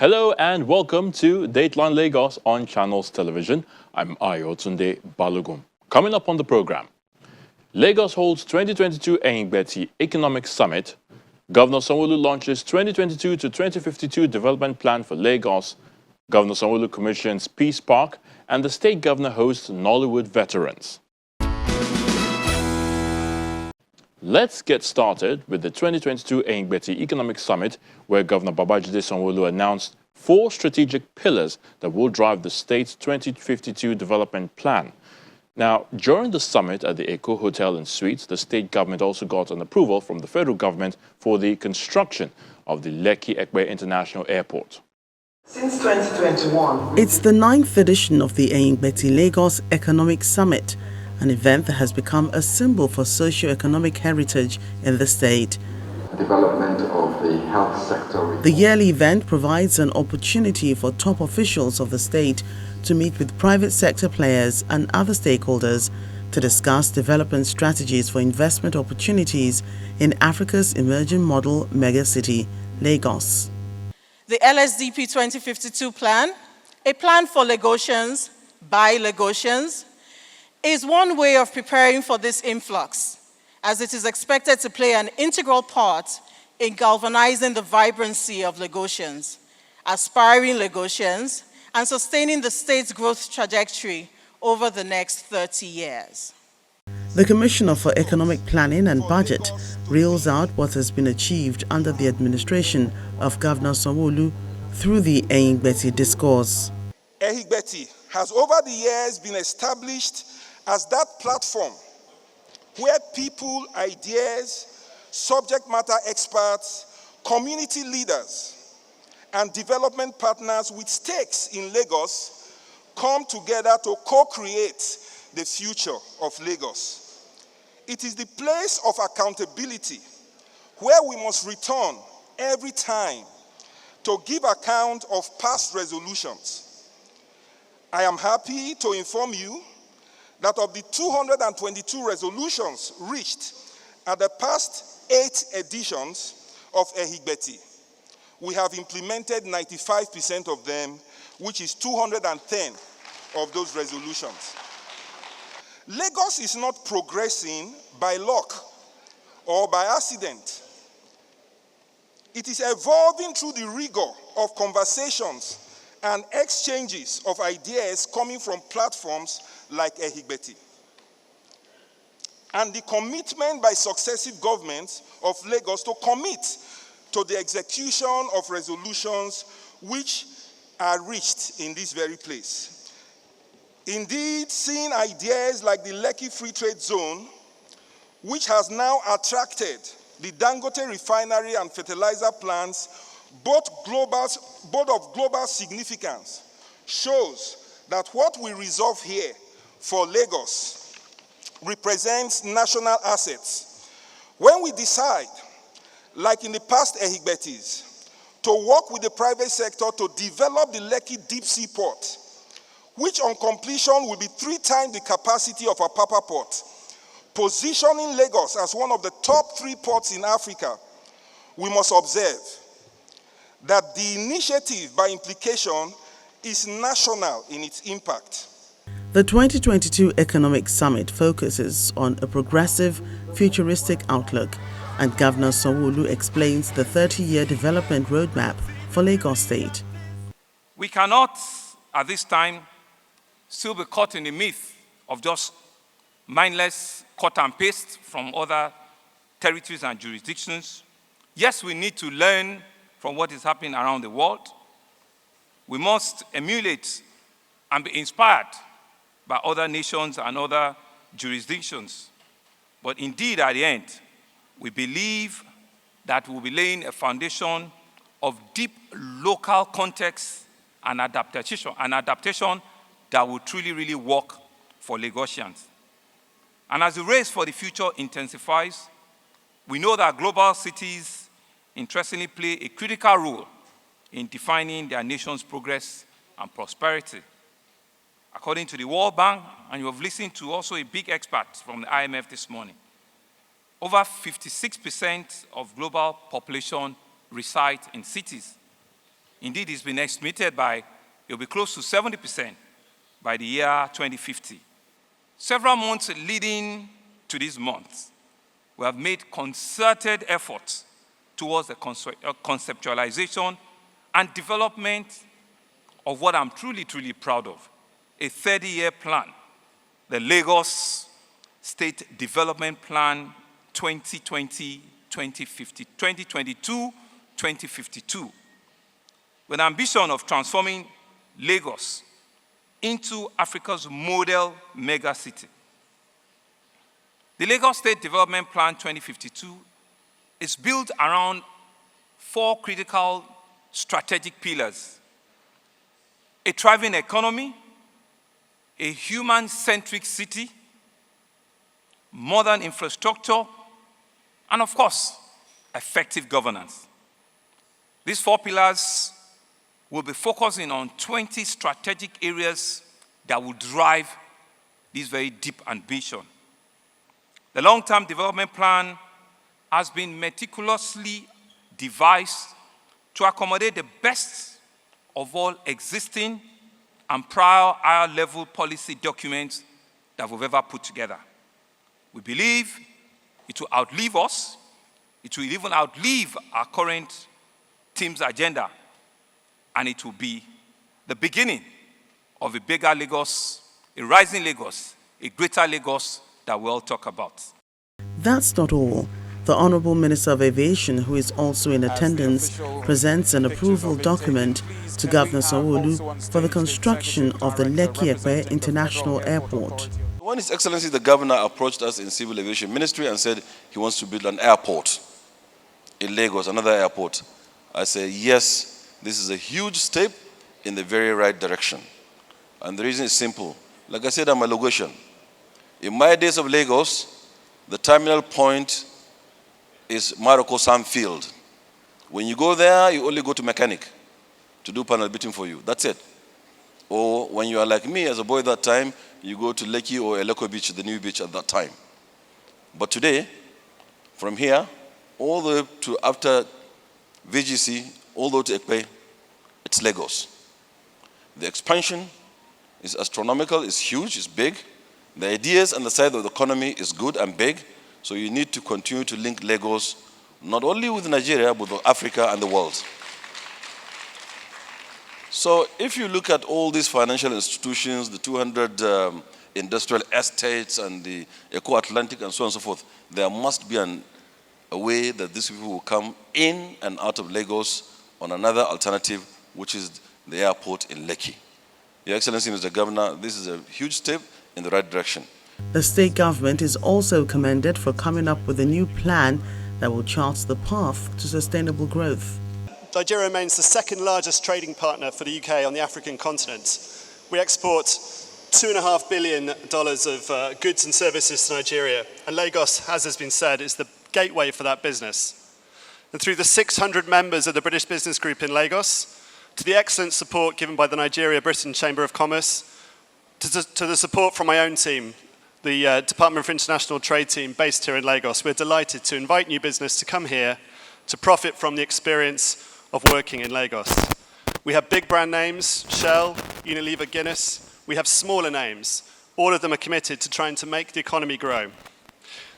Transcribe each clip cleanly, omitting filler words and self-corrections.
Hello and welcome to Dateline Lagos on Channels Television. I'm Ayotunde Balogun. Coming up on the program, Lagos holds 2022 Ehingbeti Economic Summit. Governor Sanwo-Olu launches 2022 to 2052 development plan for Lagos. Governor Sanwo-Olu commissions Peace Park, and the state governor hosts Nollywood veterans. Let's get started with the 2022 Ehingbeti Economic Summit, where Governor Babajide Sanwo-Olu announced 4 strategic pillars that will drive the state's 2052 development plan. Now, during the summit at the Eko Hotel and Suites, the state government also got an approval from the federal government for the construction of the Lekki-Ekpe International Airport. Since 2021, it's the 9th edition of the Ehingbeti Lagos Economic Summit, an event that has become a symbol for socio-economic heritage in the state. Development of the health sector. The yearly event provides an opportunity for top officials of the state to meet with private sector players and other stakeholders to discuss development strategies for investment opportunities in Africa's emerging model megacity, Lagos. The LSDP 2052 plan, a plan for Lagosians, by Lagosians, is one way of preparing for this influx, as it is expected to play an integral part in galvanizing the vibrancy of Lagosians, aspiring Lagosians, and sustaining the state's growth trajectory over the next 30 years. The Commissioner for Economic Planning and Budget reels out what has been achieved under the administration of Governor Sanwo-Olu through the Ehingbeti discourse. Ehingbeti has over the years been established as that platform where people, ideas, subject matter experts, community leaders, and development partners with stakes in Lagos come together to co-create the future of Lagos. It is the place of accountability where we must return every time to give account of past resolutions. I am happy to inform you that of the 222 resolutions reached at the past 8 editions of Ehingbeti, we have implemented 95% of them, which is 210 of those resolutions. Lagos is not progressing by luck or by accident. It is evolving through the rigor of conversations and exchanges of ideas coming from platforms like Ehingbeti. And the commitment by successive governments of Lagos to commit to the execution of resolutions which are reached in this very place. Indeed, seeing ideas like the Lekki Free Trade Zone, which has now attracted the Dangote refinery and fertilizer plants, both of global significance, shows that what we resolve here for Lagos represents national assets. When we decide, like in the past Ehingbetis, to work with the private sector to develop the Lekki Deep Sea Port, which on completion will be 3 times the capacity of Apapa Port, positioning Lagos as one of the top 3 ports in Africa, we must observe that the initiative, by implication, is national in its impact. The 2022 Economic Summit focuses on a progressive, futuristic outlook, and Governor Sanwo-Olu explains the 30-year development roadmap for Lagos State. We cannot, at this time, still be caught in the myth of just mindless cut and paste from other territories and jurisdictions. Yes, we need to learn from what is happening around the world. We must emulate and be inspired by other nations and other jurisdictions. But indeed, at the end, we believe that we'll be laying a foundation of deep local context and adaptation that will truly, really work for Lagosians. And as the race for the future intensifies, we know that global cities interestingly play a critical role in defining their nation's progress and prosperity. According to the World Bank, and you have listened to also a big expert from the IMF this morning, over 56% of global population reside in cities. Indeed, it's been estimated it will be close to 70% by the year 2050. Several months leading to this month, we have made concerted efforts towards the conceptualization and development of what I'm truly, truly proud of, a 30-year plan, the Lagos State Development Plan 2022-2052, with an ambition of transforming Lagos into Africa's model megacity. The Lagos State Development Plan 2052 is built around 4 critical strategic pillars: a thriving economy, a human-centric city, modern infrastructure, and of course, effective governance. These 4 pillars will be focusing on 20 strategic areas that will drive this very deep ambition. The long-term development plan has been meticulously devised to accommodate the best of all existing and prior higher-level policy documents that we've ever put together. We believe it will outlive us. It will even outlive our current team's agenda, and it will be the beginning of a bigger Lagos, a rising Lagos, a greater Lagos that we all talk about. That's not all. The Honourable Minister of Aviation, who is also in attendance, presents an approval document to Governor Sanwo-Olu for the construction of the Lekki-Epe International Airport. When His Excellency the Governor approached us in Civil Aviation Ministry and said he wants to build an airport in Lagos, another airport, I said, yes, this is a huge step in the very right direction. And the reason is simple. Like I said, I'm a Lagosian. In my days of Lagos, the terminal point is Maroko Sam Field. When you go there, you only go to mechanic to do panel beating for you. That's it. Or when you are like me, as a boy that time, you go to Lekki or Eleko Beach, the new beach at that time. But today, from here, all the way to after VGC, all the way to Ekpe, it's Lagos. The expansion is astronomical, it's huge, it's big. The ideas and the side of the economy is good and big. So you need to continue to link Lagos, not only with Nigeria, but with Africa and the world. So if you look at all these financial institutions, the 200 industrial estates and the Eco-Atlantic and so on and so forth, there must be a way that these people will come in and out of Lagos on another alternative, which is the airport in Lekki. Your Excellency, Mr. Governor, this is a huge step in the right direction. The state government is also commended for coming up with a new plan that will chart the path to sustainable growth. Nigeria remains the second largest trading partner for the UK on the African continent. We export $2.5 billion of goods and services to Nigeria, and Lagos, as has been said, is the gateway for that business. And through the 600 members of the British Business Group in Lagos, to the excellent support given by the Nigeria-Britain Chamber of Commerce, to the support from my own team, the Department for International Trade team based here in Lagos, we're delighted to invite new business to come here to profit from the experience of working in Lagos. We have big brand names, Shell, Unilever, Guinness. We have smaller names. All of them are committed to trying to make the economy grow.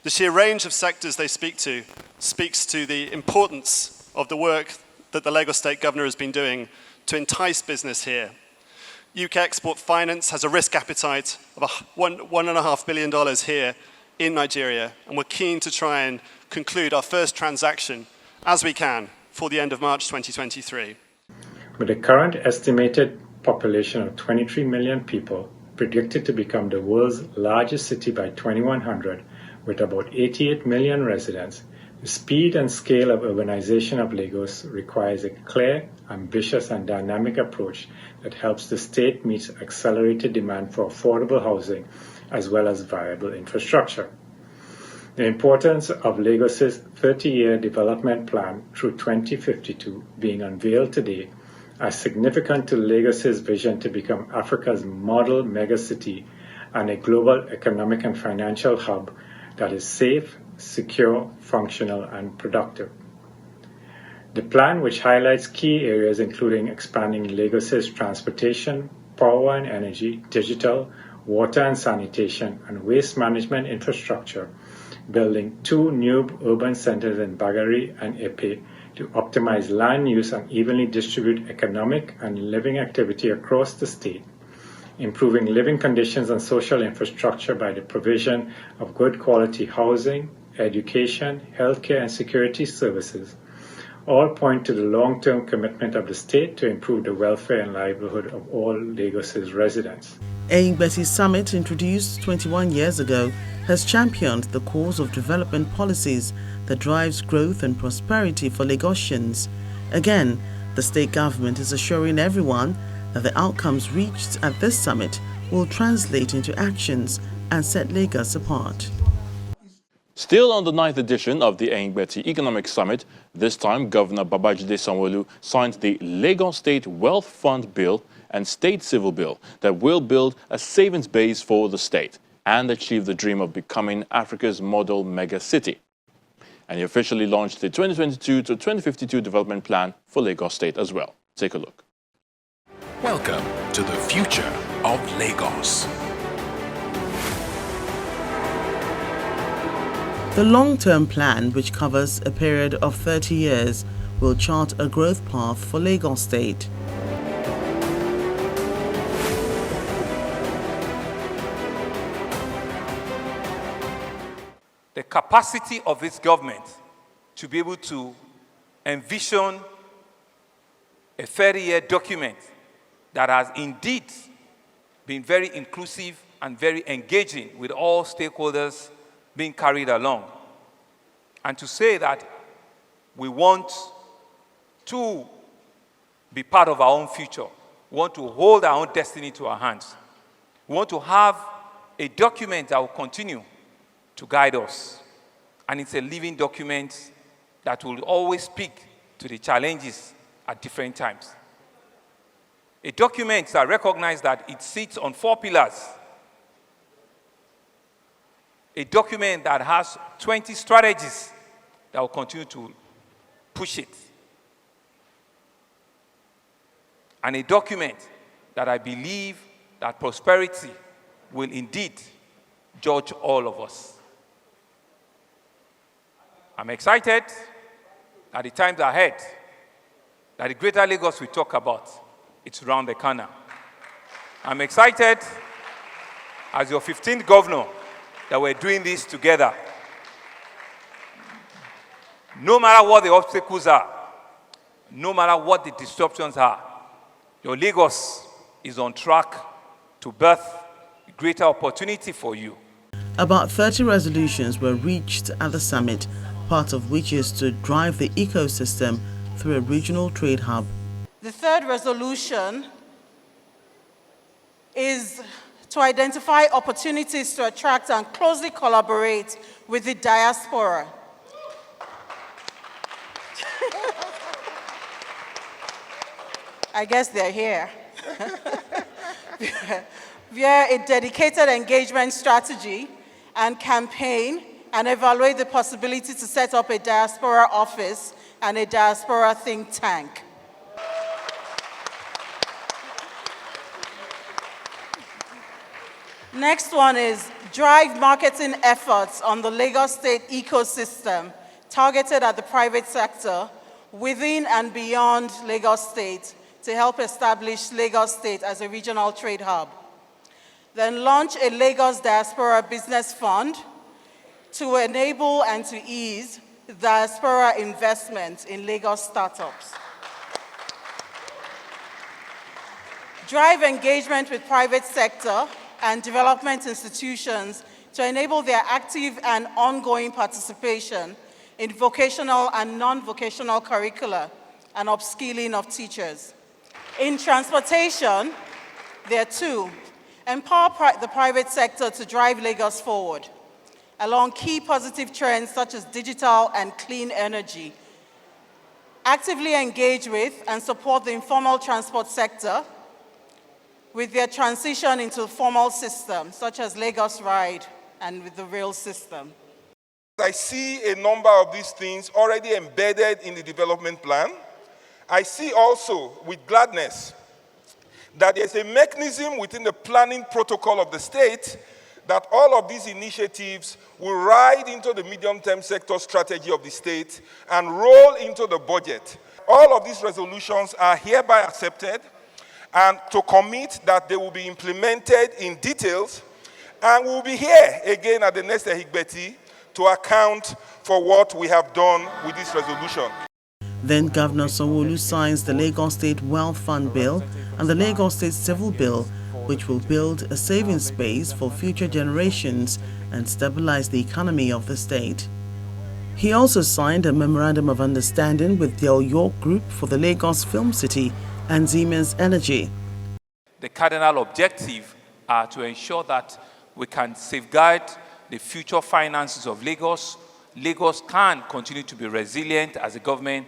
The sheer range of sectors they speak to speaks to the importance of the work that the Lagos State Governor has been doing to entice business here. UK Export Finance has a risk appetite of $1.5 billion here in Nigeria, and we're keen to try and conclude our first transaction as we can for the end of March 2023. With the current estimated population of 23 million people, predicted to become the world's largest city by 2100, with about 88 million residents, the speed and scale of urbanization of Lagos requires a clear, ambitious, and dynamic approach that helps the state meet accelerated demand for affordable housing as well as viable infrastructure. The importance of Lagos's 30-year development plan through 2052 being unveiled today as significant to Lagos's vision to become Africa's model megacity and a global economic and financial hub that is safe, secure, functional, and productive. The plan, which highlights key areas including expanding Lagos's transportation, power and energy, digital, water and sanitation, and waste management infrastructure, building 2 new urban centers in Bagari and Epe to optimize land use and evenly distribute economic and living activity across the state, improving living conditions and social infrastructure by the provision of good quality housing, education, healthcare, and security services, all point to the long-term commitment of the state to improve the welfare and livelihood of all Lagos's residents. Ehingbeti Summit, introduced 21 years ago, has championed the cause of development policies that drives growth and prosperity for Lagosians. Again, the state government is assuring everyone that the outcomes reached at this summit will translate into actions and set Lagos apart. Still on the 9th edition of the Ehingbeti Economic Summit, this time Governor Babajide Sanwo-Olu signed the Lagos State Wealth Fund Bill and State Civil Bill that will build a savings base for the state and achieve the dream of becoming Africa's model mega city. And he officially launched the 2022 to 2052 development plan for Lagos State as well. Take a look. Welcome to the future of Lagos. The long-term plan, which covers a period of 30 years, will chart a growth path for Lagos State. The capacity of this government to be able to envision a 30-year document that has indeed been very inclusive and very engaging with all stakeholders being carried along. And to say that we want to be part of our own future, we want to hold our own destiny to our hands. We want to have a document that will continue to guide us. And it's a living document that will always speak to the challenges at different times. A document that recognizes that it sits on 4 pillars. A document that has 20 strategies that will continue to push it. And a document that I believe that prosperity will indeed judge all of us. I'm excited that the times ahead, that the greater Lagos we talk about, it's around the corner. I'm excited as your 15th governor that we're doing this together. No matter what the obstacles are, no matter what the disruptions are, your Lagos is on track to birth a greater opportunity for you. About 30 resolutions were reached at the summit, part of which is to drive the ecosystem through a regional trade hub. The third resolution is to identify opportunities to attract and closely collaborate with the diaspora. I guess they're here. Via a dedicated engagement strategy and campaign, and evaluate the possibility to set up a diaspora office and a diaspora think tank. Next one is drive marketing efforts on the Lagos State ecosystem targeted at the private sector within and beyond Lagos State to help establish Lagos State as a regional trade hub. Then launch a Lagos Diaspora Business Fund to enable and to ease diaspora investment in Lagos startups. Drive engagement with private sector and development institutions to enable their active and ongoing participation in vocational and non-vocational curricula and upskilling of teachers. In transportation, there are 2. Empower the private sector to drive Lagos forward along key positive trends such as digital and clean energy. Actively engage with and support the informal transport sector with their transition into formal systems such as Lagos Ride and with the rail system. I see a number of these things already embedded in the development plan. I see also with gladness that there's a mechanism within the planning protocol of the state that all of these initiatives will ride into the medium-term sector strategy of the state and roll into the budget. All of these resolutions are hereby accepted and to commit that they will be implemented in details, and we'll be here again at the next Ehingbeti to account for what we have done with this resolution. Then Governor Sanwo-Olu signs the Lagos State Wealth Fund Bill and the Lagos State Civil Bill, which will build a saving space for future generations and stabilize the economy of the state. He also signed a Memorandum of Understanding with Del York Group for the Lagos Film City and Siemens Energy. The cardinal objective are to ensure that we can safeguard the future finances of Lagos. Lagos can continue to be resilient as a government,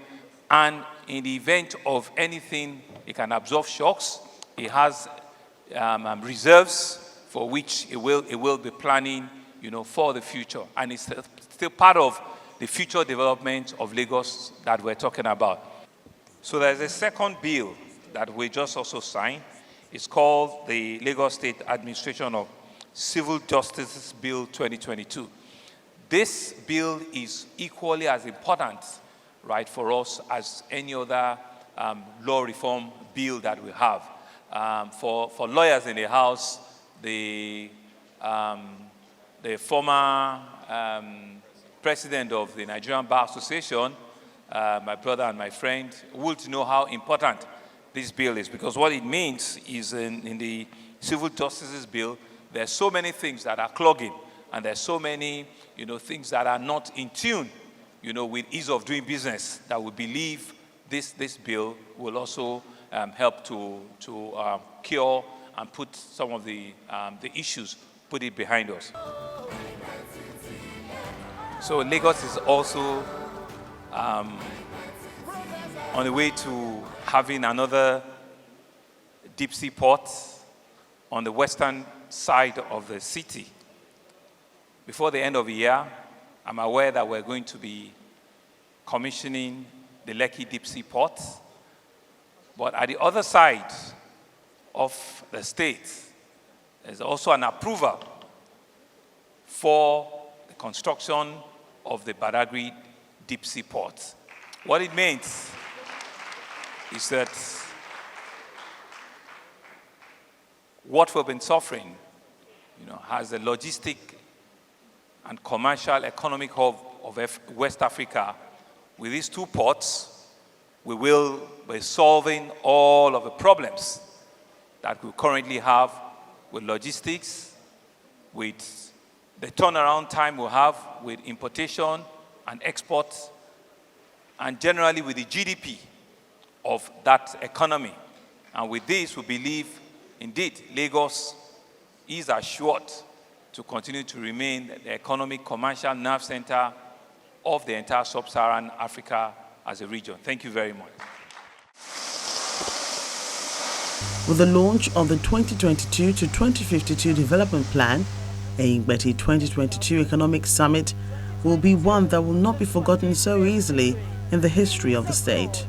and in the event of anything, it can absorb shocks. It has reserves for which it will be planning, for the future, and it's still part of the future development of Lagos that we're talking about. So there's a second bill that we just also signed. It's called the Lagos State Administration of Civil Justice Bill 2022. This bill is equally as important, right, for us as any other law reform bill that we have. For lawyers in the House, the former president of the Nigerian Bar Association, my brother and my friend, would know how important this bill is, because what it means is in the Civil Justices Bill, there's so many things that are clogging, and there's so many things that are not in tune with ease of doing business, that we believe this bill will also help to cure and put some of the issues, put it behind us. So Lagos is also on the way to having another deep sea port on the western side of the city. Before the end of the year, I'm aware that we're going to be commissioning the Lekki deep sea port. But at the other side of the state, there's also an approval for the construction of the Badagry deep sea port. What it means is that what we've been suffering, as a logistic and commercial economic hub of West Africa, with these two ports, we will be solving all of the problems that we currently have with logistics, with the turnaround time we have with importation and export, and generally with the GDP of that economy. And with this, we believe, indeed, Lagos is assured to continue to remain the economic, commercial nerve center of the entire sub-Saharan Africa as a region. Thank you very much. With the launch of the 2022 to 2052 Development Plan, Ehingbeti 2022 Economic Summit will be one that will not be forgotten so easily in the history of the state.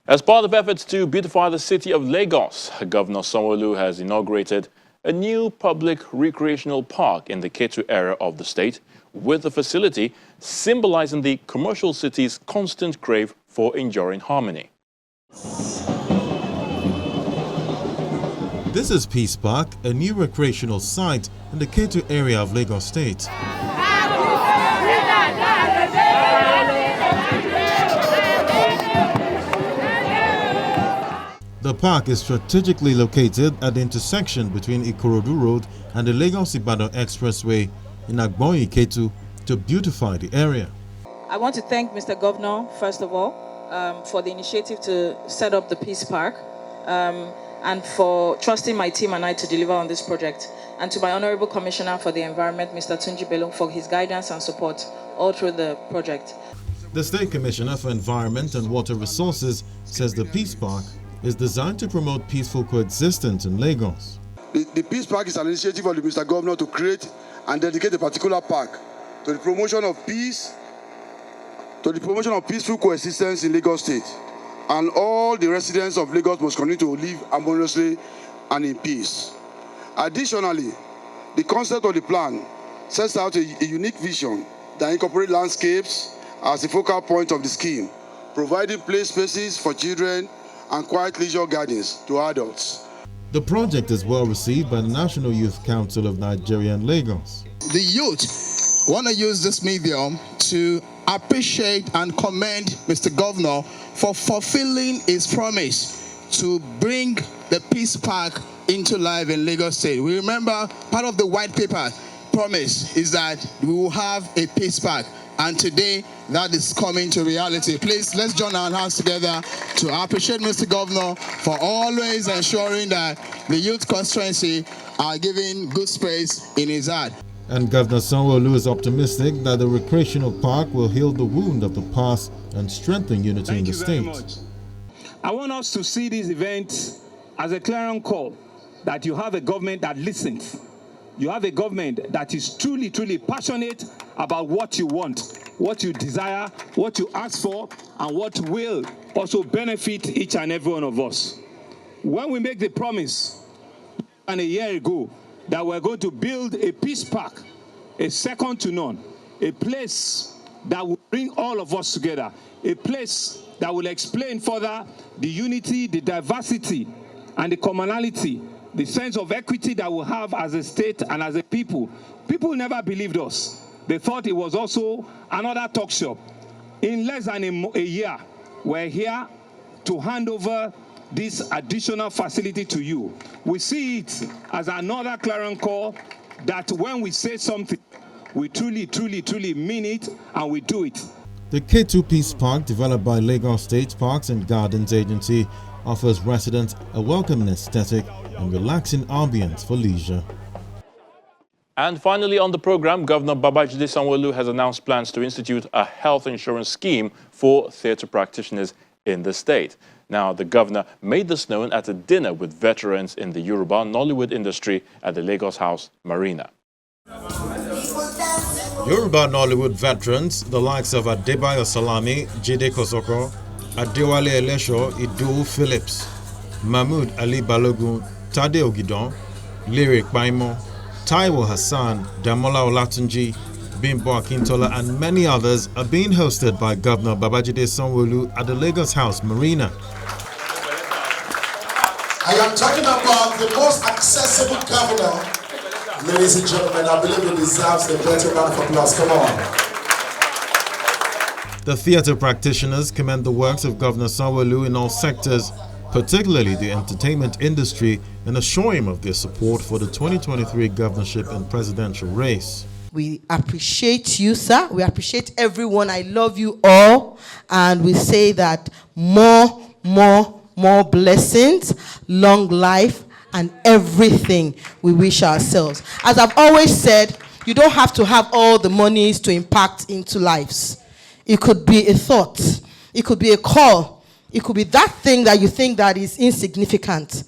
As part of efforts to beautify the city of Lagos, Governor Sanwo-Olu has inaugurated a new public recreational park in the Ketu area of the state, with the facility symbolizing the commercial city's constant crave for enduring harmony. This is Peace Park, a new recreational site in the Ketu area of Lagos State. The park is strategically located at the intersection between Ikorodu Road and the Lagos-Ibadan Expressway in Agbonyi, Ketu, to beautify the area. I want to thank Mr. Governor, first of all, for the initiative to set up the Peace Park, and for trusting my team and I to deliver on this project. And to my Honorable Commissioner for the Environment, Mr. Tunji Bello, for his guidance and support all through the project. The State Commissioner for Environment and Water Resources says the Peace Park is designed to promote peaceful coexistence in Lagos. The Peace Park is an initiative of the Mr. Governor to create and dedicate a particular park to the promotion of peace, to the promotion of peaceful coexistence in Lagos State. And all the residents of Lagos must continue to live harmoniously and in peace. Additionally, the concept of the plan sets out a unique vision that incorporates landscapes as the focal point of the scheme, providing play spaces for children and quiet leisure gardens to adults. The project is well received by the National Youth Council of Nigeria and Lagos. The youth want to use this medium to appreciate and commend Mr. Governor for fulfilling his promise to bring the Peace Park into life in Lagos State. We remember part of the white paper promise is that we will have a Peace Park, and today that is coming to reality. Please, let's join our hands together to appreciate Mr. Governor for always ensuring that the youth constituency are given good space in his heart. And Governor Sanwo-Olu is optimistic that the recreational park will heal the wound of the past and strengthen unity in the state. Much. I want us to see this event as a clarion call that you have a government that listens. You have a government that is truly, truly passionate about what you want, what you desire, what you ask for, and what will also benefit each and every one of us. When we make the promise, and a year ago, that we're going to build a peace park, a second to none, a place that will bring all of us together, a place that will explain further the unity, the diversity, and the commonality, the sense of equity that we have as a state and as a people. People never believed us. They thought it was also another talk shop. In less than a year, we're here to hand over this additional facility to you. We see it as another clarion call that when we say something, we truly, truly, truly mean it, and we do it. The K2 Peace Park, developed by Lagos State Parks and Gardens Agency, offers residents a welcoming aesthetic and relaxing ambience for leisure. And finally on the program, Governor Babajide Sanwo-Olu has announced plans to institute a health insurance scheme for theatre practitioners in the state. Now, the governor made this known at a dinner with veterans in the Yoruba Nollywood industry at the Lagos House Marina. Yoruba Nollywood veterans, the likes of Adebayo Salami, Jide Kosoko, Adewale Elesho, Idu Phillips, Mahmood Ali Balogun, Tade Ogidon, Lyric Baimo, Taiwo Hassan, Damola Olatunji, Bimbo Akintola, and many others are being hosted by Governor Babajide Sanwo-Olu at the Lagos House Marina. I am talking about the most accessible governor. Ladies and gentlemen, I believe he deserves a better round of applause. Come on. The theatre practitioners commend the works of Governor Sanwo-Olu in all sectors, particularly the entertainment industry, and assure him of their support for the 2023 governorship and presidential race. We appreciate you, sir. We appreciate everyone. I love you all. And we say that more blessings, long life, and everything we wish ourselves. As I've always said, you don't have to have all the monies to impact into lives. It could be a thought. It could be a call. It could be that thing that you think that is insignificant.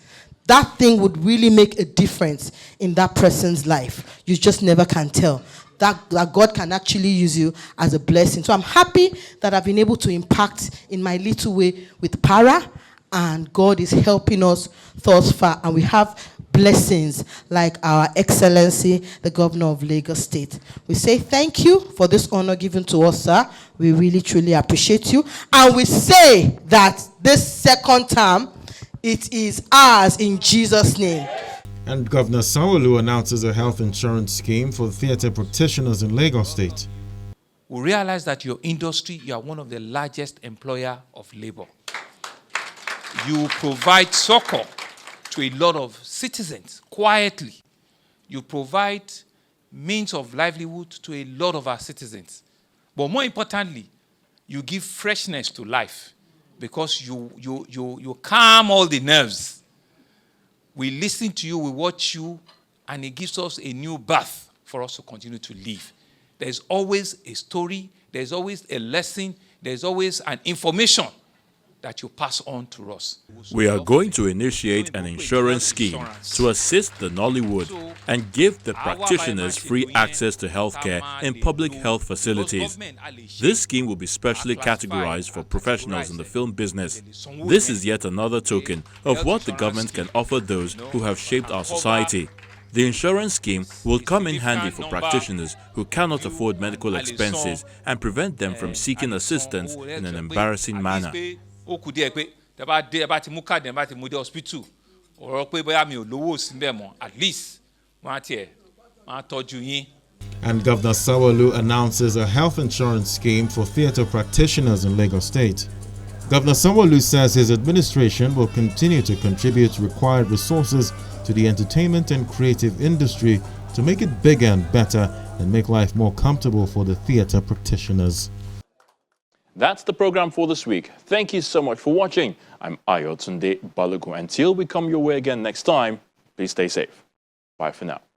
That thing would really make a difference in that person's life. You just never can tell. That God can actually use you as a blessing. So I'm happy that I've been able to impact in my little way with Para, and God is helping us thus far. And we have blessings like our Excellency, the Governor of Lagos State. We say thank you for this honor given to us, sir. We really, truly appreciate you. And we say that this second term, it is ours in Jesus' name. And Governor Sanwo-Olu announces a health insurance scheme for theatre practitioners in Lagos State. We realize that your industry, you are one of the largest employer of labor. You provide succor to a lot of citizens quietly. You provide means of livelihood to a lot of our citizens. But more importantly, you give freshness to life because you calm all the nerves. We listen to you, we watch you, and it gives us a new birth for us to continue to live. There's always a story, there's always a lesson, there's always an information that you pass on to us. We are going to initiate an insurance scheme to assist the Nollywood and give the practitioners free access to healthcare in public health facilities. This scheme will be specially categorized for professionals in the film business. This is yet another token of what the government can offer those who have shaped our society. The insurance scheme will come in handy for practitioners who cannot afford medical expenses and prevent them from seeking assistance in an embarrassing manner. And Governor Sanwo-Olu announces a health insurance scheme for theatre practitioners in Lagos State. Governor Sanwo-Olu says his administration will continue to contribute required resources to the entertainment and creative industry to make it bigger and better and make life more comfortable for the theatre practitioners. That's the program for this week. Thank you so much for watching. I'm Ayotunde Balogun. Until we come your way again next time, please stay safe. Bye for now.